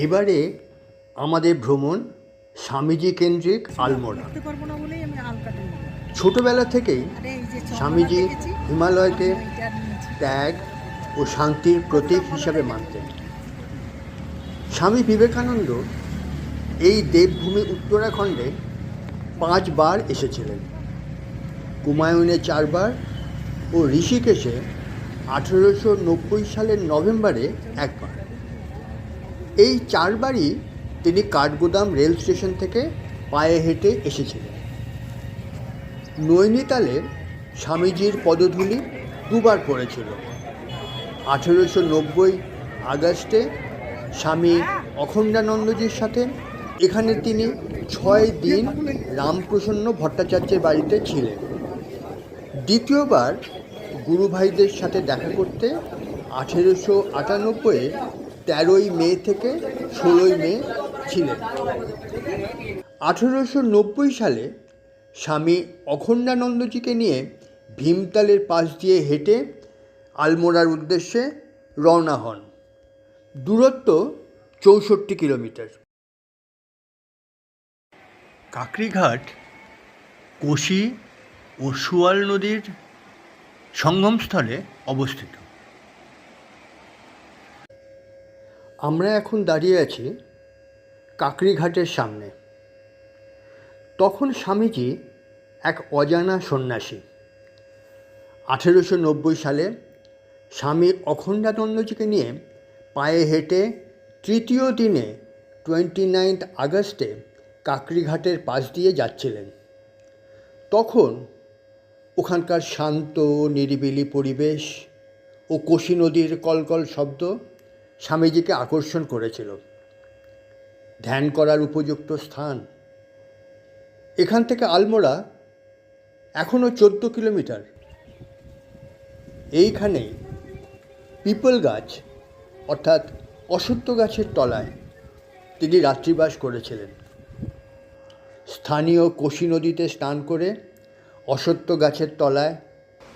এবারে আমাদের ভ্রমণ স্বামীজি কেন্দ্রিক আলমোড়া। ছোটবেলা থেকেই স্বামীজি হিমালয়কে ত্যাগ ও শান্তির প্রতীক হিসাবে মানতেন। স্বামী বিবেকানন্দ এই দেবভূমি উত্তরাখণ্ডে 5 বার এসেছিলেন, কুমায়ুনে 4 বার ও ঋষিকেশে 1890 সালের নভেম্বরে 1 বার। এই 4 বারই তিনি কাঠগোদাম রেল স্টেশন থেকে পায়ে হেঁটে এসেছিলেন। নৈনিতালে স্বামীজির পদধূলি 2 বার পড়েছিল। 1890 আগস্টে স্বামী অখণ্ডানন্দজির সাথে এখানে তিনি 6 দিন রামপ্রসন্ন ভট্টাচার্যের বাড়িতে ছিলেন। দ্বিতীয়বার গুরুভাইদের সাথে দেখা করতে 1898 13ই মে থেকে 16ই মে ছিলেন। 1890 সালে স্বামী অখণ্ডানন্দজিকে নিয়ে ভীমতালের পাশ দিয়ে হেঁটে আলমোড়ার উদ্দেশ্যে রওনা হন। দূরত্ব 64 কিলোমিটার। কাকরিঘাট কোশি ও সুয়াল নদীর সঙ্গমস্থলে অবস্থিত। আমরা এখন দাঁড়িয়ে আছি কাকরিঘাটের সামনে। তখন স্বামীজি এক অজানা সন্ন্যাসী। 1890 সালে স্বামী অখণ্ডানন্দজিকে নিয়ে পায়ে হেঁটে তৃতীয় দিনে 29 আগস্টে কাকরিঘাটের পাশ দিয়ে যাচ্ছিলেন। তখন ওখানকার শান্ত নিরিবিলি পরিবেশ ও কোশি নদীর কলকল শব্দ স্বামীজিকে আকর্ষণ করেছিল। ধ্যান করার উপযুক্ত স্থান। এখান থেকে আলমোড়া এখনও 14 কিলোমিটার। এইখানেই পিপল গাছ অর্থাৎ অশ্বত্থ গাছের তলায় তিনি রাত্রিবাস করেছিলেন। স্থানীয় কোশি নদীতে স্নান করে অশ্বত্থ গাছের তলায়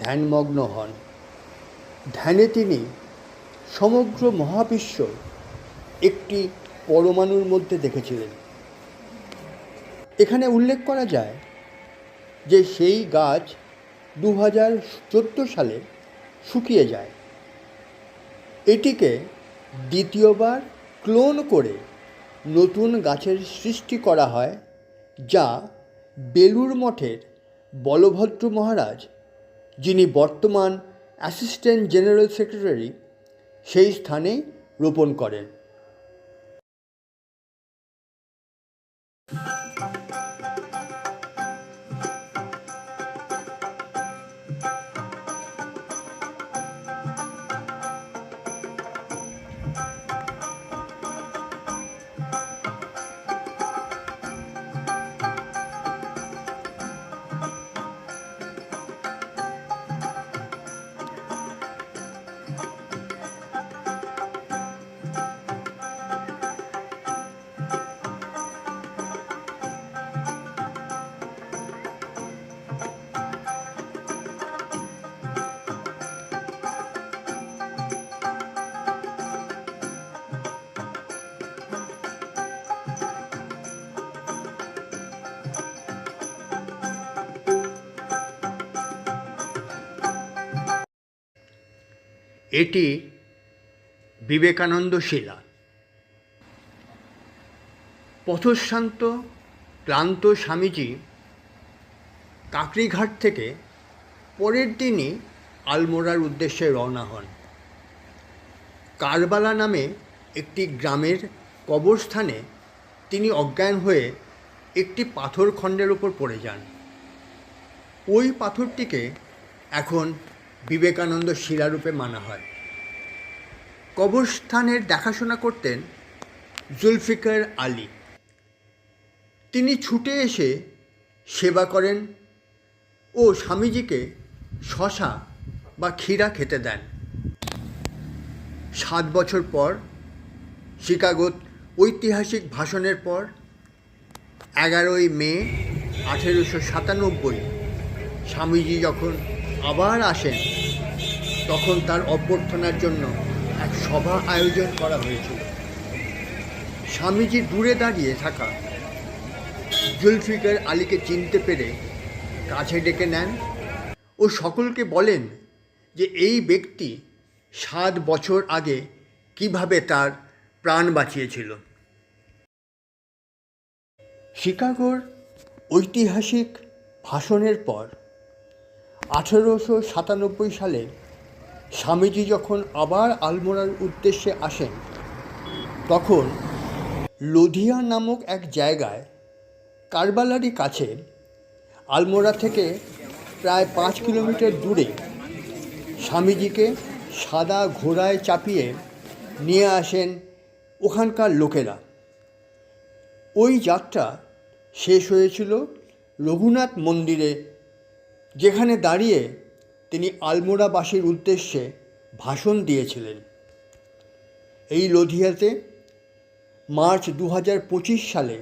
ধ্যানমগ্ন হন। ধ্যানে তিনি সমগ্র মহাবিশ্ব একটি পরমাণুর মধ্যে দেখেছিলেন। এখানে উল্লেখ করা যায় যে সেই গাছ 2014 সালে শুকিয়ে যায়। এটিকে দ্বিতীয়বার ক্লোন করে নতুন গাছের সৃষ্টি করা হয়, যা বেলুর মঠের বলভদ্র মহারাজ, যিনি বর্তমান অ্যাসিস্ট্যান্ট জেনারেল সেক্রেটারি, সেই স্থানেই রোপণ করেন। এটি বিবেকানন্দ শিলা। পথশ্রান্ত ক্লান্ত স্বামীজি কাকরিঘাট থেকে পরের দিনই আলমোড়ার উদ্দেশ্যে রওনা হন। কারবালা নামে একটি গ্রামের কবরস্থানে তিনি অজ্ঞান হয়ে একটি পাথর খণ্ডের ওপর পড়ে যান। ওই পাথরটিকে এখন বিবেকানন্দ শিলারূপে মানা হয়। কবরস্থানের দেখাশোনা করতেন জুলফিকার আলী। তিনি ছুটে এসে সেবা করেন ও স্বামীজিকে শশা বা ক্ষীরা খেতে দেন। 7 বছর পর শিকাগোর ঐতিহাসিক ভাষণের পর 11ই মে 1897 স্বামীজি যখন আবার আসেন, তখন তার অভ্যর্থনার জন্য এক সভা আয়োজন করা হয়েছিল। স্বামীজি দূরে দাঁড়িয়ে থাকা জুলফিকার আলীকে চিনতে পেরে কাছে ডেকে নেন ও সকলকে বলেন যে এই ব্যক্তি 7 বছর আগে কিভাবে তার প্রাণ বাঁচিয়েছিল। শিকাগোর ঐতিহাসিক ভাষণের পর 1897 সালে স্বামীজি যখন আবার আলমোড়ার উদ্দেশ্যে আসেন, তখন লোধিয়া নামক এক জায়গায় কারবালারই কাছে আলমোড়া থেকে প্রায় 5 কিলোমিটার দূরে স্বামীজিকে সাদা ঘোড়ায় চাপিয়ে নিয়ে আসেন ওখানকার লোকেরা। ওই যাত্রা শেষ হয়েছিল রঘুনাথ মন্দিরে, যেখানে দাঁড়িয়ে তিনি আলমোড়াবাসীর উদ্দেশ্যে ভাষণ দিয়েছিলেন। এই লোধিয়াতে মার্চ 2025 সালে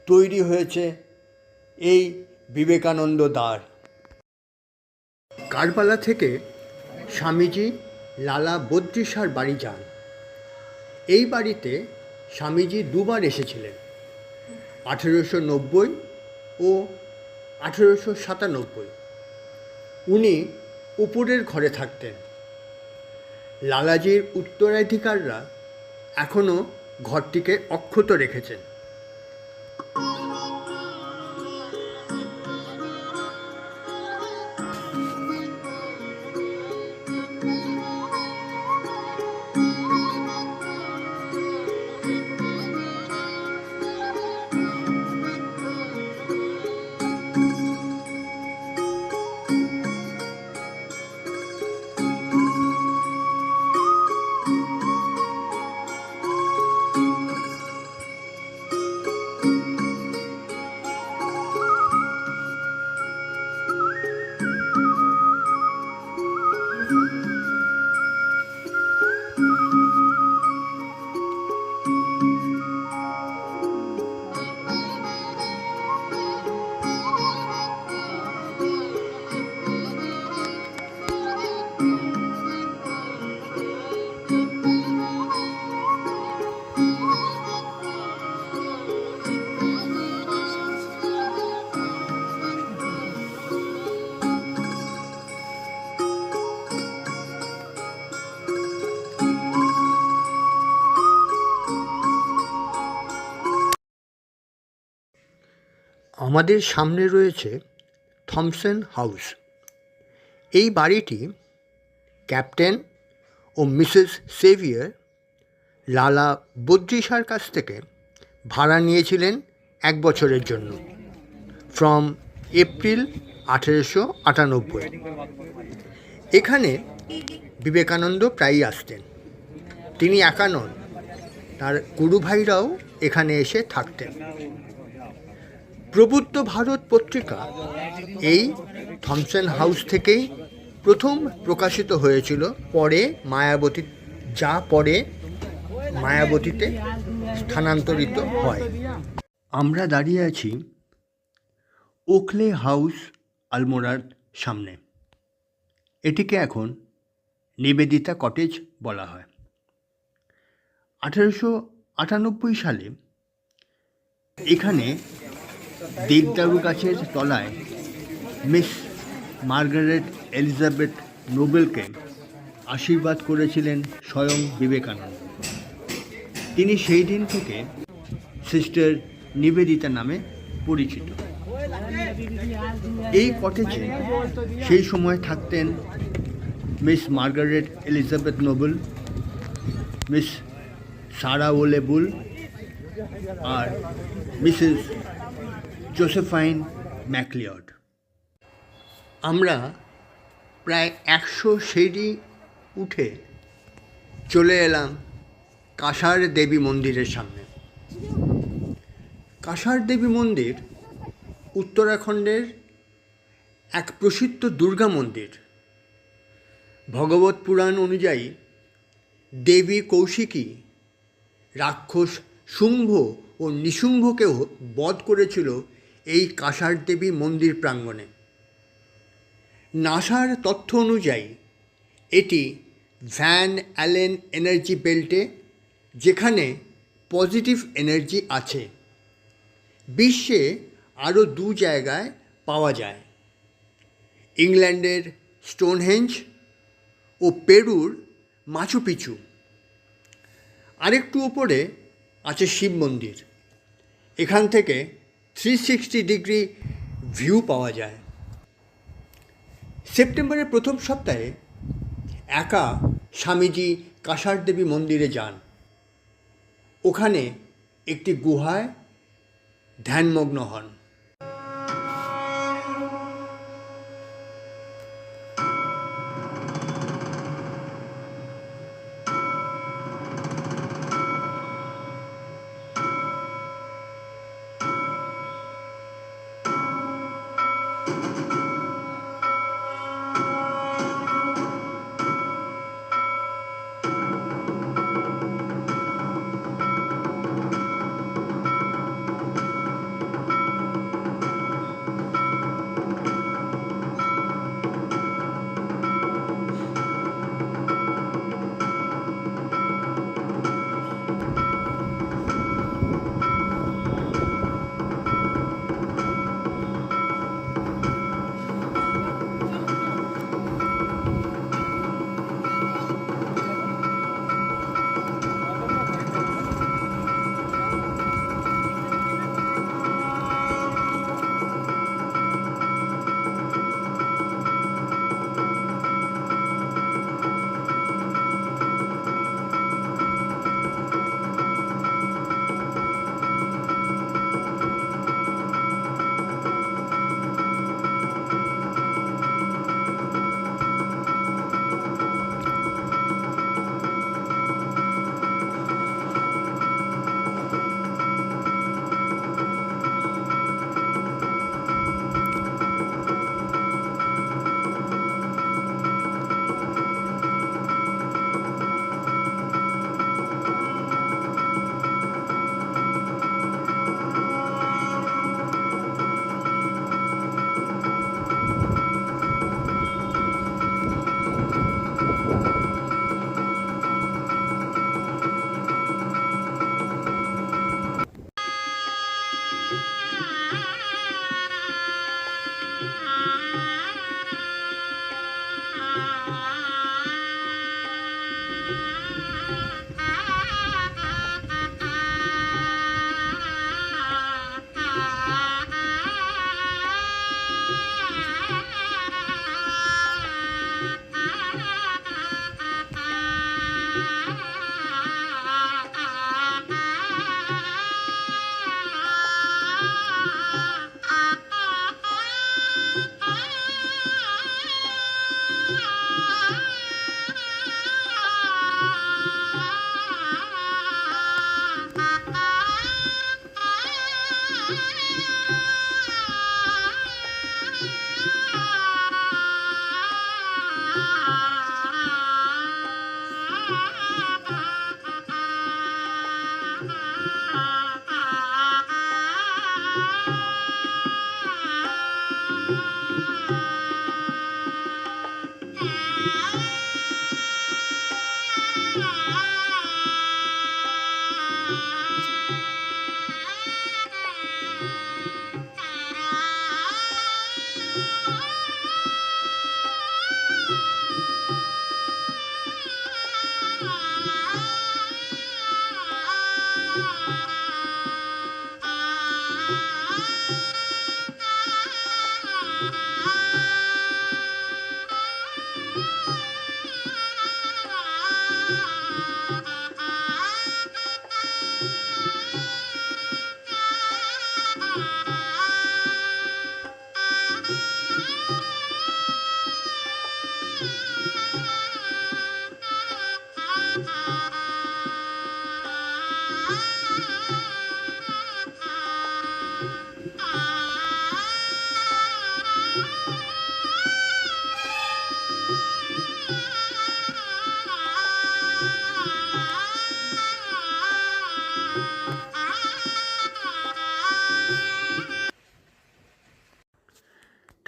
তৈরি হয়েছে এই বিবেকানন্দ দ্বার। কারবালা থেকে স্বামীজি লালা বদ্রিশার বাড়ি যান। এই বাড়িতে স্বামীজি দুবার এসেছিলেন, 1890 ও 1897। উনি উপরের ঘরে থাকতেন। লালাজির উত্তরাধিকাররা এখনও ঘরটিকে অক্ষত রেখেছেন। আমাদের সামনে রয়েছে থমসন হাউস। এই বাড়িটি ক্যাপ্টেন ও মিসেস সেভিয়ার লালা বদ্রিশার কাছ থেকে ভাড়া নিয়েছিলেন 1 বছরের জন্য, ফ্রম এপ্রিল 1898। এখানে বিবেকানন্দ প্রায়ই আসতেন। তিনি একা নন, তার গুরু ভাইরাও এখানে এসে থাকতেন। প্রবুদ্ধ ভারত পত্রিকা এই থমসন হাউস থেকেই প্রথম প্রকাশিত হয়েছিল, পরে মায়াবতীতে স্থানান্তরিত হয়। আমরা দাঁড়িয়ে আছি ওকলে হাউস, আলমোড়ার সামনে। এটিকে এখন নিবেদিতা কটেজ বলা হয়। 1898 সালে এখানে দেবদারু গাছের তলায় মিস মার্গারেট এলিজাবেথ নোবেলকে আশীর্বাদ করেছিলেন স্বয়ং বিবেকানন্দ। তিনি সেই দিন থেকে সিস্টার নিবেদিতা নামে পরিচিত। এই কটেজে সেই সময় থাকতেন miss Margaret Elizabeth Noble, miss Sara Ole Bull আর মিসেস জোসেফাইন ম্যাকলিওড। আমরা প্রায় 100 সিঁড়ি উঠে চলে এলাম কাঁসার দেবী মন্দিরের সামনে। কাঁসার দেবী মন্দির উত্তরাখণ্ডের এক প্রসিদ্ধ দুর্গা মন্দির। ভগবত পুরাণ অনুযায়ী দেবী কৌশিকী রাক্ষস শুম্ভ ও নিশুম্ভকেও বধ করেছিল এই কাঁসার দেবী মন্দির প্রাঙ্গণে। নাসার তথ্য অনুযায়ী এটি ভ্যান অ্যালেন এনার্জি বেল্টে, যেখানে পজিটিভ এনার্জি আছে। বিশ্বে আরও 2 জায়গায় পাওয়া যায়, ইংল্যান্ডের স্টোনহেঞ্জ ও পেরুর মাচু পিচু। আরেকটু উপরে আছে শিব মন্দির। এখান থেকে 360 ডিগ্রি ভিউ পাওয়া যায়। সেপ্টেম্বরের প্রথম সপ্তাহে একা স্বামীজি কাসারদেবী মন্দিরে যান। ওখানে একটি গুহায় ধ্যানমগ্ন হন।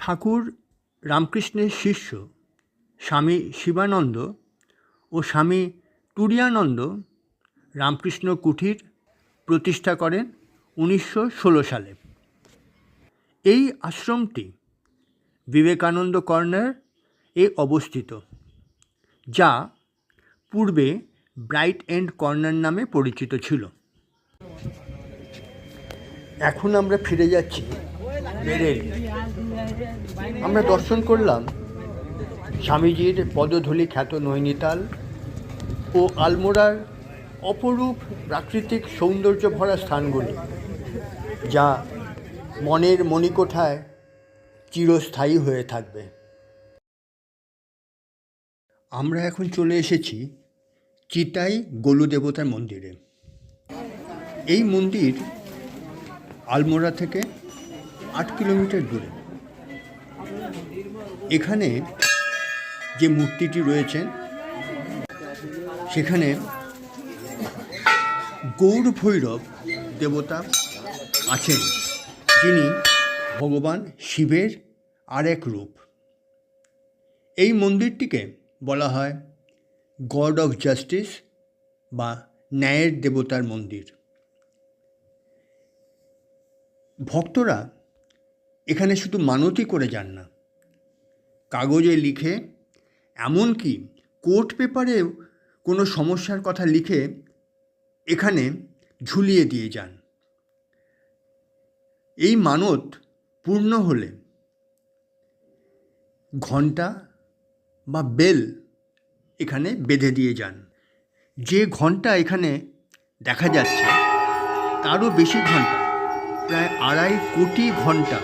ঠাকুর রামকৃষ্ণের শিষ্য স্বামী শিবানন্দ ও স্বামী তুরীয়ানন্দ রামকৃষ্ণ কুঠির প্রতিষ্ঠা করেন 1916 সালে। এই আশ্রমটি বিবেকানন্দ কর্নার এ অবস্থিত, যা পূর্বে ব্রাইট এন্ড কর্নার নামে পরিচিত ছিল। এখন আমরা ফিরে যাচ্ছি বেরেলি। আমরা দর্শন করলাম স্বামীজির পদধূলি খ্যাত নৈনিতাল ও আলমোড়ার অপরূপ প্রাকৃতিক সৌন্দর্য ভরা স্থানগুলি, যা মনের মণিকোঠায় চিরস্থায়ী হয়ে থাকবে। আমরা এখন চলে এসেছি চিতাই গোলু দেবতার মন্দিরে। এই মন্দির আলমোড়া থেকে 8 কিলোমিটার দূরে। এখানে যে মূর্তিটি রয়েছেন সেখানে গৌর ভৈরব দেবতা আছেন, যিনি ভগবান শিবের আরেক রূপ। এই মন্দিরটিকে বলা হয় গড অফ জাস্টিস বা ন্যায়ের দেবতার মন্দির। ভক্তরা এখানে শুধু মানতই করে যান না, কাগজে লিখে, এমনকি কোর্ট পেপারেও কোনো সমস্যার কথা লিখে এখানে ঝুলিয়ে দিয়ে যান। এই মানত পূর্ণ হলে ঘণ্টা বা বেল এখানে বেঁধে দিয়ে যান। যে ঘণ্টা এখানে দেখা যাচ্ছে তারও বেশি ঘণ্টা, প্রায় 2.5 কোটি ঘণ্টা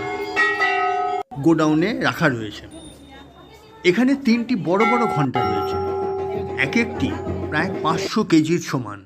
গোডাউনে রাখা রয়েছে। এখানে 3টি বড় বড় ঘণ্টা রয়েছে, এক একটি প্রায় 500 কেজির সমান।